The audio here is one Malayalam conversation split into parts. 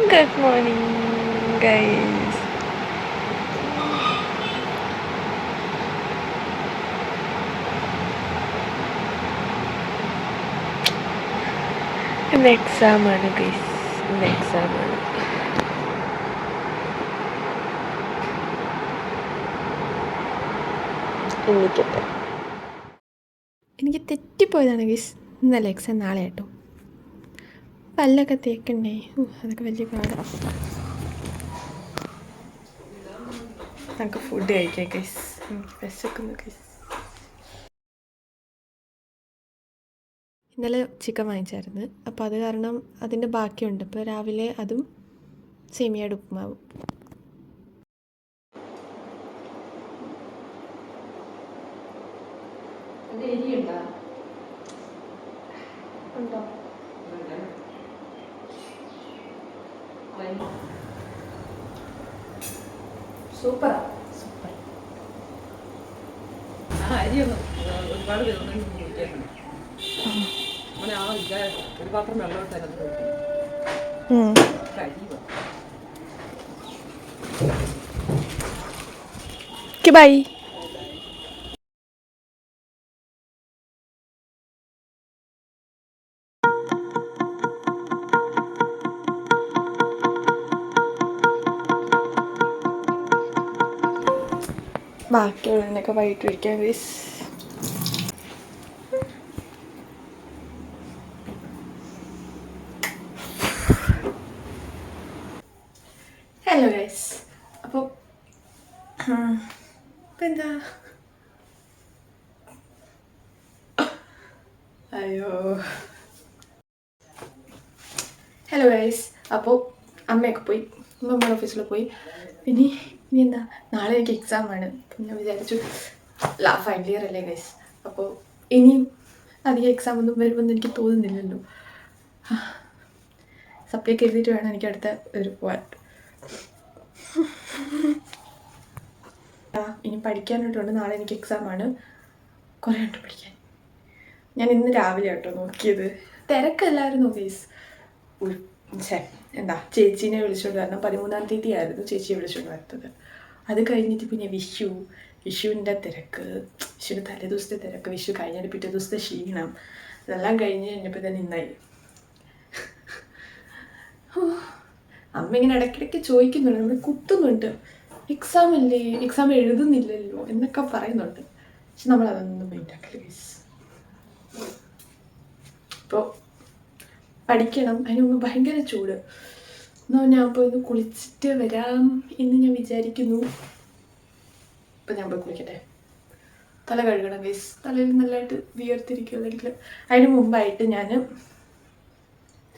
Good morning, guys. ഇന്ന് എക്സാമാണ് ഗൈസ്. ഇന്ന് എക്സാമാണ്. എനിക്ക് തെറ്റിപ്പോയതാണ് ഗൈസ്. ഇന്നലെ എക്സാം, നാളെ കേട്ടോ. പല്ലൊക്കെ തേക്കണ്ടേ, അതൊക്കെ വലിയ പാടാണ്. നമുക്ക് ഫുഡ് കഴിക്കാം ഗൈസ്. വിശക്കുന്നു ഗൈസ്. ഇന്നലെ ചിക്കൻ വാങ്ങിച്ചായിരുന്നു, അപ്പോൾ അത് കാരണം അതിൻ്റെ ബാക്കിയുണ്ട്. ഇപ്പോൾ രാവിലെ അതും സേമിയയുടെ ഉപ്പുമാവും. ഉണ്ടോ? Super super. ഒരുപാട് ഒരു പാത്രം വെള്ളം ബൈ. ബാക്കിയുള്ളതിനൊക്കെ വൈകിട്ട് വയ്ക്കാം ഗൈസ്. Hello guys. അപ്പോൾ ഇപ്പം എന്താ, അയ്യോ. Hello guys. അപ്പോൾ അമ്മയൊക്കെ പോയി, അമ്മയുടെ ഓഫീസിൽ പോയി. ഇനി എന്താ, നാളെ എനിക്ക് എക്സാമാണ്. അപ്പം ഞാൻ വിചാരിച്ചു ഫൈനൽ ഇയർ അല്ലേ ഗൈസ്, അപ്പോൾ ഇനിയും അധികം എക്സാം ഒന്നും വരുമെന്ന് എനിക്ക് തോന്നുന്നില്ലല്ലോ. സപ്ലിയൊക്കെ എഴുതിയിട്ട് വേണം എനിക്ക് അടുത്ത ഒരു പോകാൻ. ഇനി പഠിക്കാനായിട്ടുണ്ട്. നാളെ എനിക്ക് എക്സാമാണ്, കുറേ ഉണ്ട് പഠിക്കാൻ. ഞാൻ ഇന്ന് രാവിലെ കേട്ടോ നോക്കിയത്. തിരക്കല്ലായിരുന്നു ഗൈസ്. എന്താ, ചേച്ചീനെ വിളിച്ചുകൊണ്ട് വരണം. 13-ാം തീയതി ആയിരുന്നു ചേച്ചിയെ വിളിച്ചുകൊണ്ട് വരുന്നത്. അത് കഴിഞ്ഞിട്ട് പിന്നെ വിഷുവിൻ്റെ തിരക്ക്, വിഷുവിൻ്റെ തലേ ദിവസത്തെ തിരക്ക്, വിഷു കഴിഞ്ഞിട്ട് പിറ്റേ ദിവസത്തെ ക്ഷീണം, അതെല്ലാം കഴിഞ്ഞ് കഴിഞ്ഞപ്പോൾ തന്നെ നിന്നായി. അമ്മ ഇങ്ങനെ ഇടയ്ക്കിടയ്ക്ക് ചോദിക്കുന്നുണ്ട്, നമ്മൾ കുത്തുന്നുണ്ട്, എക്സാം അല്ലേ, എക്സാം എഴുതുന്നില്ലല്ലോ എന്നൊക്കെ പറയുന്നുണ്ട്. പക്ഷെ നമ്മളതൊന്നും മൈൻഡാക്കല് ഗൈസ്. ഇപ്പോൾ പഠിക്കണം. അതിന് മുമ്പ് ഭയങ്കര ചൂട്. എന്നാൽ ഞാൻ ഇപ്പോൾ ഇന്ന് കുളിച്ചിട്ട് വരാം എന്ന് ഞാൻ വിചാരിക്കുന്നു. ഇപ്പം ഞാൻ പോയി കുളിക്കട്ടെ. തല കഴുകണം ഗൈസ്. തലയിൽ നല്ലതായിട്ട് വിയർത്തിരിക്കും. അല്ലെങ്കിൽ അതിന് മുമ്പായിട്ട് ഞാൻ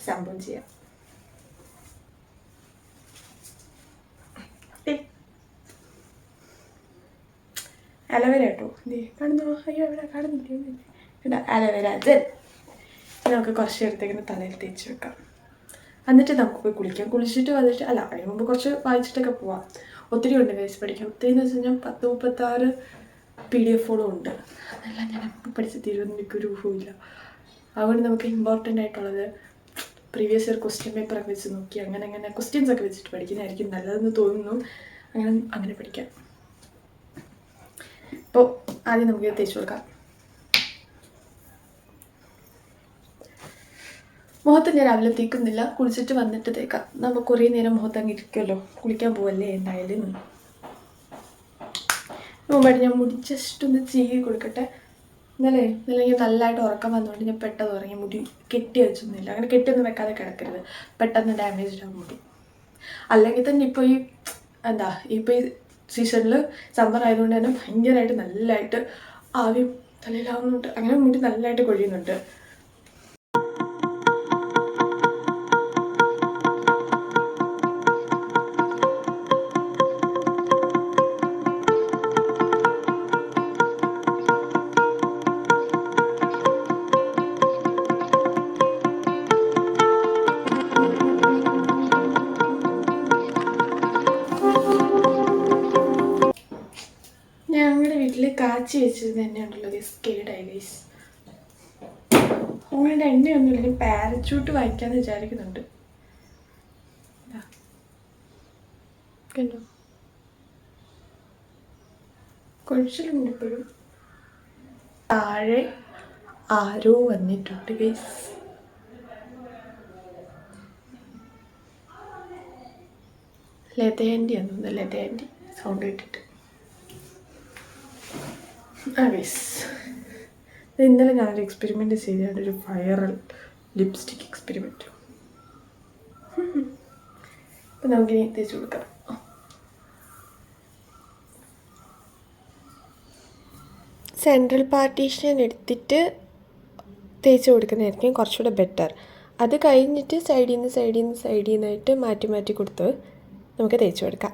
സംഭവം ചെയ്യാം. അലോവേര കേട്ടോ, കാണുന്നോ? അയ്യോ, അവിടെ കാണുന്നില്ല. അലോവേര ജെൽ നമുക്ക് കുറച്ച് നേരത്തേക്ക് തലയിൽ തേച്ച് വെക്കാം. എന്നിട്ട് നമുക്ക് പോയി കുളിക്കാം. കുളിച്ചിട്ട് വന്നിട്ട് അതിന് മുമ്പ് കുറച്ച് വായിച്ചിട്ടൊക്കെ പോവാം. ഒത്തിരി ഉണ്ട് ഗൈസ് പഠിക്കാം. ഒത്തിരി എന്ന് വെച്ച് കഴിഞ്ഞാൽ 10-36 PDF ഉണ്ട്. അതെല്ലാം ഞാൻ പഠിച്ച് തീരുമെന്ന് എനിക്കൊരു ഊഹമില്ല. അതുകൊണ്ട് നമുക്ക് ഇമ്പോർട്ടൻ്റ് ആയിട്ടുള്ളത് പ്രീവിയസ് ഇയർ ക്വസ്റ്റ്യൻ പേപ്പറൊക്കെ വെച്ച് നോക്കി അങ്ങനെ ക്വസ്റ്റ്യൻസ് ഒക്കെ വെച്ചിട്ട് പഠിക്കുന്നതായിരിക്കും നല്ലതെന്ന് തോന്നുന്നു. അങ്ങനെ പഠിക്കാം. ഇപ്പോൾ ആദ്യം നമുക്ക് തേച്ച് കൊടുക്കാം. മുഖത്ത് ഞാൻ രാവിലെ തേക്കുന്നില്ല, കുളിച്ചിട്ട് വന്നിട്ട് തേക്കാം. നമുക്ക് കുറേ നേരം മുഖത്ത് അങ്ങ് ഇരിക്കുമല്ലോ, കുളിക്കാൻ പോവല്ലേ എന്തായാലും. മുമ്പായിട്ട് ഞാൻ മുടി ജസ്റ്റ് ഒന്ന് ചീകി കൊടുക്കട്ടെ. ഇന്നലെ ഞാൻ നല്ലതായിട്ട് ഉറക്കം വന്നുകൊണ്ട് ഞാൻ പെട്ടെന്ന് ഉറങ്ങി. മുടി കെട്ടി വെച്ചൊന്നുമില്ല. അങ്ങനെ കെട്ടിയൊന്നും വെക്കാതെ കിടക്കരുത്, പെട്ടെന്ന് ഡാമേജ്ഡ് ആകും മുടി. അല്ലെങ്കിൽ തന്നെ ഇപ്പോൾ ഈ സീസണിൽ സമ്മർ ആയതുകൊണ്ട് തന്നെ ഭയങ്കരമായിട്ട് നല്ലതായിട്ട് ആവി തലയിലാവുന്നുണ്ട്. അങ്ങനെ മുടി നല്ലതായിട്ട് കൊഴിയുന്നുണ്ട്. ഞങ്ങളുടെ വീട്ടിൽ കാച്ചി വെച്ചത് തന്നെ ഉണ്ടല്ലോ ഗൈസ്, കേടായി ഗൈസ്. അങ്ങനെ എണ്ണയൊന്നുമില്ല. പാരച്യൂട്ട് വാങ്ങിക്കാമെന്ന് വിചാരിക്കുന്നുണ്ട്. കണ്ടോ കുഴിച്ചിലുണ്ട് ഇപ്പോഴും. താഴെ ആരോ വന്നിട്ടുണ്ട് ഗൈസ്. ലതേൻ്റെയാന്ന് തോന്നുന്നു, ലതേൻ്റെ സൗണ്ട് കേട്ടിട്ട്. ആ ഗൈസ്, ഇന്നലെ ഞാനൊരു എക്സ്പെരിമെൻറ്റ് ചെയ്തതാണ്, ഒരു വൈറൽ ലിപ്സ്റ്റിക് എക്സ്പെരിമെൻറ്റ്. അപ്പം നമുക്കിനി തേച്ച് കൊടുക്കാം. സെൻട്രൽ പാർട്ടീഷൻ എടുത്തിട്ട് തേച്ച് കൊടുക്കുന്നതായിരിക്കും കുറച്ചുകൂടെ ബെറ്റർ. അത് കഴിഞ്ഞിട്ട് സൈഡിൽ നിന്നായിട്ട് മാറ്റി മാറ്റി കൊടുത്ത് നമുക്ക് തേച്ച് കൊടുക്കാം.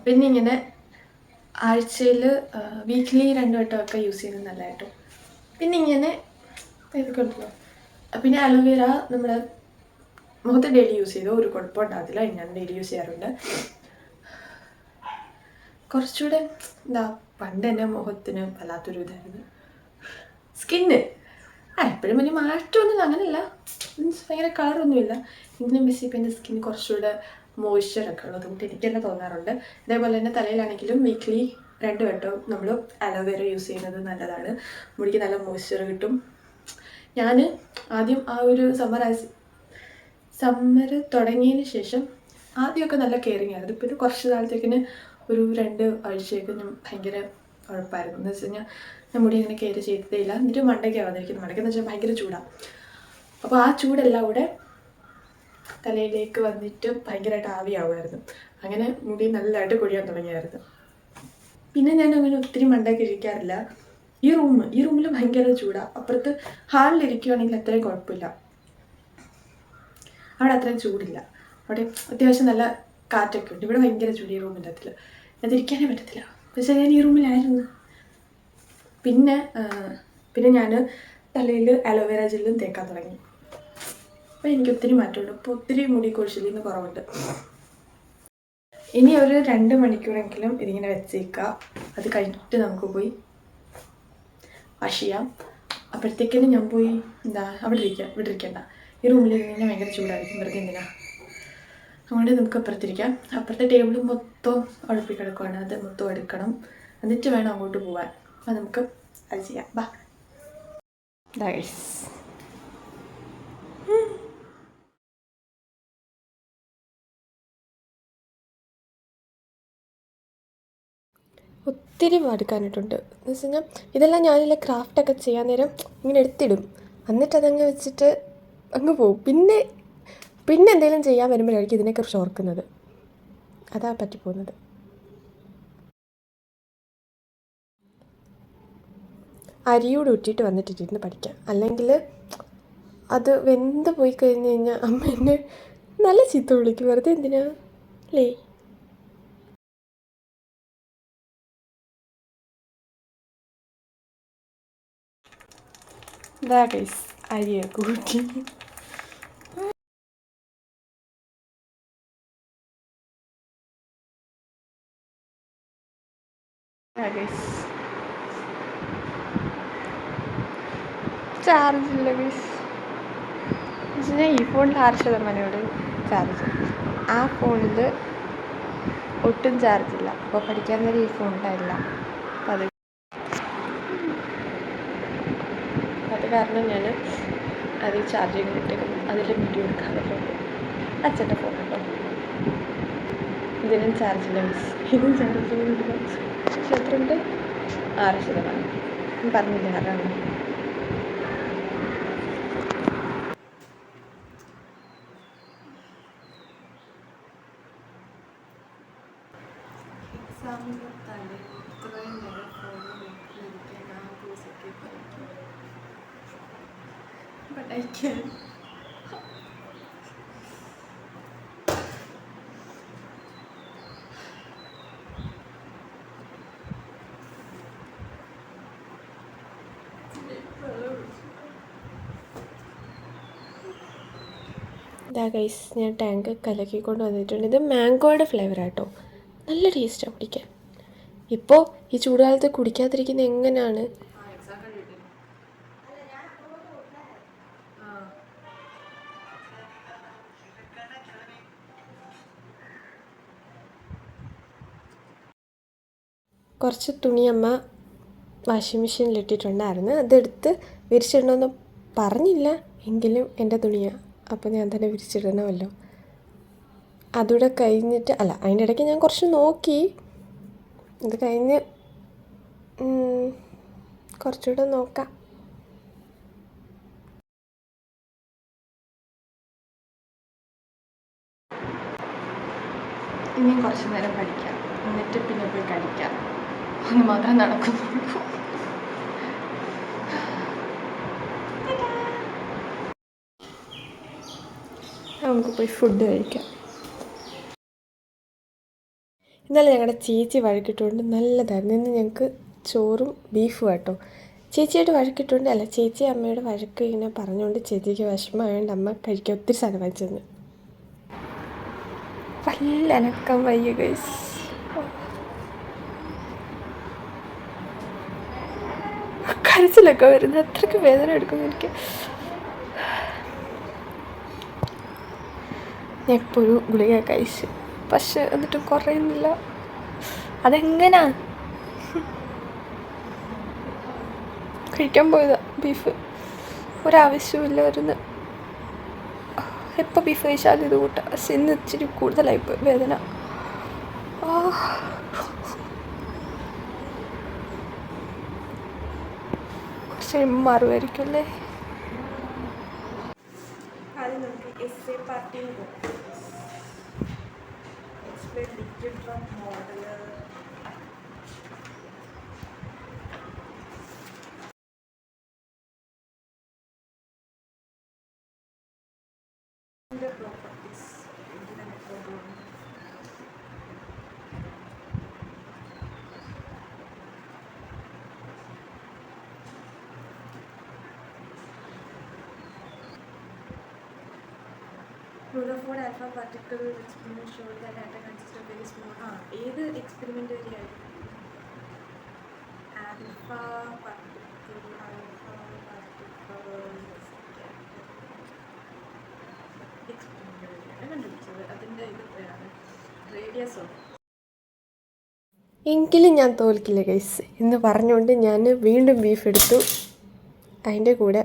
പിന്നെ ഇങ്ങനെ ആഴ്ചയിൽ വീക്ക്ലി 2 വട്ടമൊക്കെ യൂസ് ചെയ്യുന്നത് നല്ലതായിട്ടോ. പിന്നെ ഇങ്ങനെ ഇതൊക്കെ ഉണ്ടല്ലോ. പിന്നെ അലോവേര നമ്മൾ മുഖത്ത് ഡെയിലി യൂസ് ചെയ്തോ ഒരു കുഴപ്പമുണ്ടാകത്തില്ല. ഞാൻ ഡെയിലി യൂസ് ചെയ്യാറുണ്ട്. കുറച്ചുകൂടെ പണ്ട് എൻ്റെ മുഖത്തിന് വല്ലാത്തൊരു ഇതായിരുന്നു സ്കിന്ന്. എപ്പോഴും വലിയ മാറ്റമൊന്നുമില്ല, അങ്ങനെയല്ല, മീൻസ് ഭയങ്കര കളറൊന്നുമില്ല. ഇങ്ങനെ മിസ് ഇപ്പോൾ എൻ്റെ സ്കിൻ കുറച്ചുകൂടെ മോയ്സ്ചറൊക്കെ ഉള്ളത് കൊണ്ട് എനിക്കെല്ലാം തോന്നാറുണ്ട്. അതേപോലെ തന്നെ തലയിലാണെങ്കിലും വീക്ക്ലി 2 വട്ടം നമ്മൾ അലോവേര യൂസ് ചെയ്യുന്നത് നല്ലതാണ്. മുടിക്ക് നല്ല മോയ്സ്ചർ കിട്ടും. ഞാൻ ആദ്യം ആ ഒരു സമ്മർ തുടങ്ങിയതിന് ശേഷം ആദ്യമൊക്കെ നല്ല കെയറിങ് ആയിരുന്നു. പിന്നെ കുറച്ച് നാളത്തേക്കിന് ഒരു 2 ആഴ്ചയൊക്കെ ഞാൻ ഭയങ്കര കുഴപ്പമായിരുന്നു. എന്ന് വെച്ച് കഴിഞ്ഞാൽ ഞാൻ മുടി അങ്ങനെ കെയർ ചെയ്തതേ ഇല്ല. എന്നിട്ട് മണ്ടയ്ക്കാണ് വന്നിരിക്കുന്നത്. മണ്ടയ്ക്കെന്ന് വെച്ചാൽ ഭയങ്കര ചൂടാണ്. അപ്പോൾ ആ ചൂടെല്ലാം കൂടെ തലയിലേക്ക് വന്നിട്ട് ഭയങ്കരമായിട്ട് ആവിയാവുമായിരുന്നു. അങ്ങനെ മുടി നല്ലതായിട്ട് കൊഴിയാൻ തുടങ്ങിയായിരുന്നു. പിന്നെ ഞാൻ അങ്ങനെ ഒത്തിരി മണ്ടയ്ക്ക് ഇരിക്കാറില്ല. ഈ റൂമിൽ ഭയങ്കര ചൂടാണ്. അപ്പുറത്ത് ഹാളിലിരിക്കുകയാണെങ്കിൽ അത്രയും കുഴപ്പമില്ല. അവിടെ അത്രയും ചൂടില്ല. അവിടെ അത്യാവശ്യം നല്ല കാറ്റൊക്കെ ഉണ്ട്. ഇവിടെ ഭയങ്കര ചൂട് ഈ റൂമിൻ്റെ അകത്തിൽ. അതിരിക്കാനേ പറ്റത്തില്ല. പക്ഷേ ഞാൻ ഈ റൂമിലായിരുന്നു. പിന്നെ ഞാൻ തലയിൽ അലോവേര ജെല്ലും തേക്കാൻ തുടങ്ങി. അപ്പോൾ എനിക്ക് ഒത്തിരി മാറ്റമുണ്ട്. ഇപ്പോൾ ഒത്തിരി മുടി കൊഴിച്ചിലിൽ നിന്ന് കുറവുണ്ട്. ഇനി ഒരു 2 മണിക്കൂറെങ്കിലും ഇതിങ്ങനെ വെച്ചേക്കുക. അത് കഴിഞ്ഞിട്ട് നമുക്ക് പോയി വാഷ് ചെയ്യാം. അപ്പോഴത്തേക്കിനും ഞാൻ പോയി അവിടെ ഇരിക്കണ്ട. ഈ റൂമിൽ ഇരുന്ന് ഭയങ്കര ചൂടായിരിക്കും. വെറുതെ എന്തിനാ. അതുകൊണ്ട് നമുക്ക് അപ്പുറത്തിരിക്കാം. അപ്പുറത്തെ ടേബിൾ മൊത്തം ഉഴപ്പിക്കിടക്കുവാണ്. അത് മൊത്തം എടുക്കണം. എന്നിട്ട് വേണം അങ്ങോട്ട് പോകാൻ. അപ്പോൾ നമുക്ക് അത് ചെയ്യാം. ബാ ഗൈസ്. ഒത്തിരി മടുക്കാനായിട്ടുണ്ട്. എന്ന് വെച്ച് കഴിഞ്ഞാൽ ഇതെല്ലാം ഞാനില്ല ക്രാഫ്റ്റൊക്കെ ചെയ്യാൻ നേരം ഇങ്ങനെ എടുത്തിടും. എന്നിട്ട് അതങ്ങ് വെച്ചിട്ട് അങ്ങ് പോകും. പിന്നെ എന്തെങ്കിലും ചെയ്യാൻ വരുമ്പോഴായിരിക്കും ഇതിനെക്കുറിച്ച് ഓർക്കുന്നത്. അതാ പറ്റിപ്പോകുന്നത്. അരിയോട് ഊറ്റിയിട്ട് വന്നിട്ടിരുന്ന് പഠിക്കാം. അല്ലെങ്കിൽ അത് വെന്ത് പോയി കഴിഞ്ഞ് കഴിഞ്ഞാൽ അമ്മ എന്നെ നല്ല ചീത്ത വിളിക്കും. വെറുതെ എന്തിനാ അല്ലേ. ഇതാ ഗൈസ്, അരിയൊക്കെ ഊറ്റി. ചാർജില്ല ഗൈസ്. ഞാൻ ഈ ഫോണിൽ 6% ചാർജ്. ആ ഫോണിൽ ഒട്ടും ചാർജില്ല. അപ്പോൾ പഠിക്കാൻ നേരം ഈ ഫോണിലല്ല. അത് കാരണം ഞാൻ അത് ചാർജ് ചെയ്തിട്ടേക്കും അതിൽ വീഡിയോ എടുക്കാൻ പറ്റുള്ളൂ. അച്ഛൻ്റെ ഫോൺ കേട്ടോ, ഇതിനും ചാർജില്ല മിസ്, ഇതും ചാർജ് ചെയ്യുന്നില്ല. പക്ഷെ എത്രയുണ്ട്? 6%. പറഞ്ഞില്ല 6ആണ്. എക്സാമിൻ്റെ തലേ ഇത്രയും നേരം ഫോണിൽ വീട്ടിലിരിക്കാൻ ആ ദിവസമൊക്കെ പഠിക്കും. But I can. ഇതാ ഗൈസ്, ഞാൻ ടാങ്ക് കലക്കിക്കൊണ്ട് വന്നിട്ടുണ്ട്. ഇത് മാംഗോയുടെ ഫ്ലേവറാട്ടോ, നല്ല ടേസ്റ്റാണ് കുടിക്കാൻ. ഇപ്പോൾ ഈ ചൂടുകാലത്ത് കുടിക്കാതിരിക്കുന്നത് എങ്ങനെയാണ്? കുറച്ച് തുണിയമ്മ വാഷിംഗ് മെഷീനിലിട്ടിട്ടുണ്ടായിരുന്നു. അതെടുത്ത് വിരിച്ചിടണമെന്ന് പറഞ്ഞില്ല, എങ്കിലും എൻ്റെ തുണിയാണ്, അപ്പോൾ ഞാൻ തന്നെ വിരിച്ചിടണമല്ലോ. അതുകൂടെ കഴിഞ്ഞിട്ട് അതിൻ്റെ ഇടയ്ക്ക് ഞാൻ കുറച്ച് നോക്കി. ഇത് കഴിഞ്ഞ് കുറച്ചുകൂടെ നോക്കാം. ഇനിയും കുറച്ച് നേരം പഠിക്കാം, എന്നിട്ട് പിന്നെ പോയി കഴിക്കാം. ഒന്ന് മാത്രം നടക്കുന്നുള്ളൂ. നമുക്ക് പോയി ഫുഡ് കഴിക്കാം. എന്നാലും ഞങ്ങളുടെ ചേച്ചി വഴക്കിട്ടുകൊണ്ട് നല്ലതായിരുന്നു. ഇന്ന് ഞങ്ങൾക്ക് ചോറും ബീഫും കേട്ടോ. ചേച്ചിയായിട്ട് വഴക്കിട്ടുണ്ട്, ചേച്ചി അമ്മയുടെ വഴക്ക് ഇങ്ങനെ പറഞ്ഞുകൊണ്ട് ചേച്ചിക്ക് വിഷമമായതുകൊണ്ട് അമ്മ കഴിക്കാൻ ഒത്തിരി സാധനം വാങ്ങിച്ചെന്ന്. വല്ല അനക്കം വയ്യ ഗൈസ്. കരച്ചിലൊക്കെ വരുന്നത്, അത്രയ്ക്ക് വേദന എടുക്കുന്നു എനിക്ക്. ഞാൻ ഇപ്പോൾ ഒരു ഗുളിക കഴിച്ചു, പക്ഷെ എന്നിട്ടും കുറയുന്നില്ല. അതെങ്ങനാ കഴിക്കാൻ പോയതാ ബീഫ്, ഒരാവശ്യമില്ലായിരുന്നു. എപ്പോൾ ബീഫ് കഴിച്ചാലും ഇത് കൂട്ടാം, പക്ഷെ ഇന്ന് ഇച്ചിരി കൂടുതലായിപ്പോയി വേദന. കുറച്ച് മാറുമായിരിക്കും അല്ലേ. ആദ്യം നമുക്ക് SA പാർട്ടിയിൽ പോകാം. Liquid drop model properties. Rutherford alpha particle experiment showed that data consists of very small. ഏത് എക്സ്പെരിമെൻ്റ് വരെയായിരുന്നു? ആൽഫ പാർട്ടിക്കിൾ എക്സ്പെരിമെൻ്റ് വരെയാണ് കണ്ടുപിടിച്ചത്. അതിൻ്റെ ഇത് എത്രയാണ്? റേഡിയസോ? എങ്കിലും ഞാൻ തോൽക്കില്ല ഗൈസ് എന്ന് പറഞ്ഞുകൊണ്ട് ഞാൻ വീണ്ടും ബീഫ് എടുത്തു. അതിൻ്റെ കൂടെ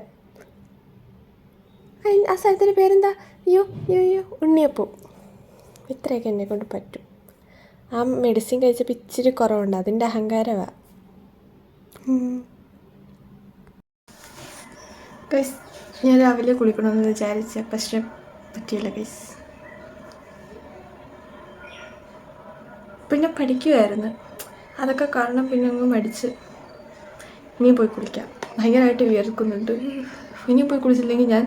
ആ സ്ഥലത്തിൻ്റെ പേരെന്താ? അയ്യോ ഉണ്ണിയപ്പം. ഇത്രയൊക്കെ എന്നെ കൊണ്ട് പറ്റും. ആ മെഡിസിൻ കഴിച്ചപ്പോൾ ഇച്ചിരി കുറവുണ്ട്, അതിൻ്റെ അഹങ്കാരമാണ്. ഗൈസ്, ഞാൻ രാവിലെ കുളിക്കണമെന്ന് വിചാരിച്ച, പക്ഷെ പറ്റിയില്ല ഗൈസ്. പിന്നെ പഠിക്കുമായിരുന്നു, അതൊക്കെ കാരണം പിന്നെ അങ്ങ് മടിച്ച്. ഇനിയും പോയി കുളിക്കാം, ഭയങ്കരമായിട്ട് വിയർക്കുന്നുണ്ട്. ഇനിയും പോയി കുളിച്ചില്ലെങ്കിൽ ഞാൻ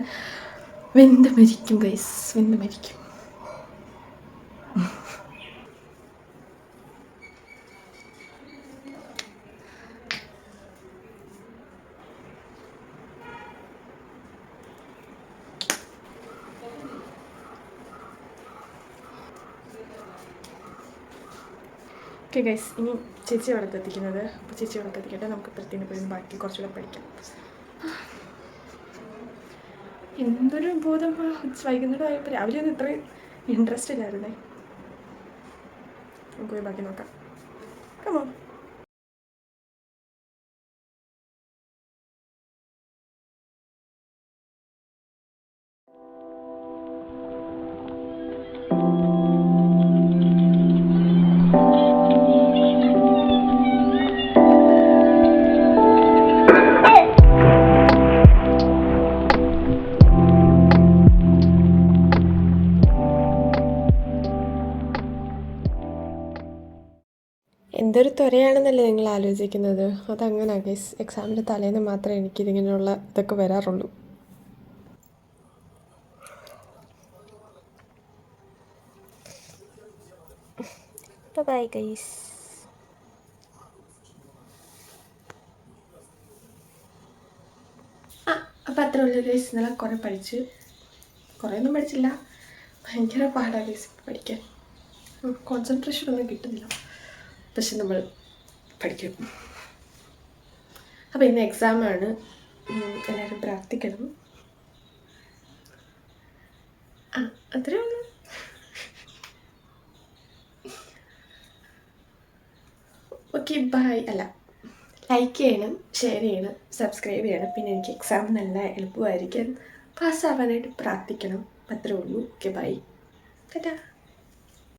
വെന്ത് മരിക്കും ഗൈസ്, വെന്ത് മരിക്കും. ഓക്കെ ഗൈസ്, ഇനി ചേച്ചി വിളക്കെത്തിക്കുന്നത്. അപ്പോൾ ചേച്ചി വിളക്കെത്തിക്കട്ടെ, നമുക്ക് പ്രത്യേകം പോയി ബാക്കി കുറച്ചുകൂടെ പഠിക്കാം. എന്തൊരു ബോധം, വൈകുന്നേരം ആയപ്പോൾ രാവിലെ ഒന്നും ഇത്രയും ഇൻട്രസ്റ്റ് ഇല്ലായിരുന്നേ. നമുക്ക് പോയി ബാക്കി നോക്കാം. കമോൺ. എന്തൊരു ത്വരയാണെന്നല്ലേ നിങ്ങൾ ആലോചിക്കുന്നത്? അതങ്ങനെ ഗൈസ്, എക്സാമിൻ്റെ തലേന്ന് മാത്രമേ എനിക്കിതിങ്ങനെയുള്ള ഇതൊക്കെ വരാറുള്ളൂ. Bye guys. അപ്പം അത്ര ഉള്ളൂ ഗൈസ്. ഇന്നലെ കുറേ പഠിച്ച്, കുറേയൊന്നും പഠിച്ചില്ല, ഭയങ്കര പാടാണ് ഗൈസ് പഠിക്കാൻ. കോൺസെൻട്രേഷൻ ഒന്നും കിട്ടുന്നില്ല, പക്ഷെ നമ്മൾ പഠിക്കും. അപ്പോൾ ഇന്ന് എക്സാമാണ്, എല്ലാവരും പ്രാർത്ഥിക്കണം. അത്രേ ഉള്ളൂ. Okay by. ലൈക്ക് ചെയ്യണം, ഷെയർ ചെയ്യണം, സബ്സ്ക്രൈബ് ചെയ്യണം. പിന്നെ എനിക്ക് എക്സാം നല്ല എളുപ്പമായിരിക്കും, പാസ്സാവാനായിട്ട് പ്രാർത്ഥിക്കണം. അത്രേ ഉള്ളൂ. Okay bye. ടാറ്റാ.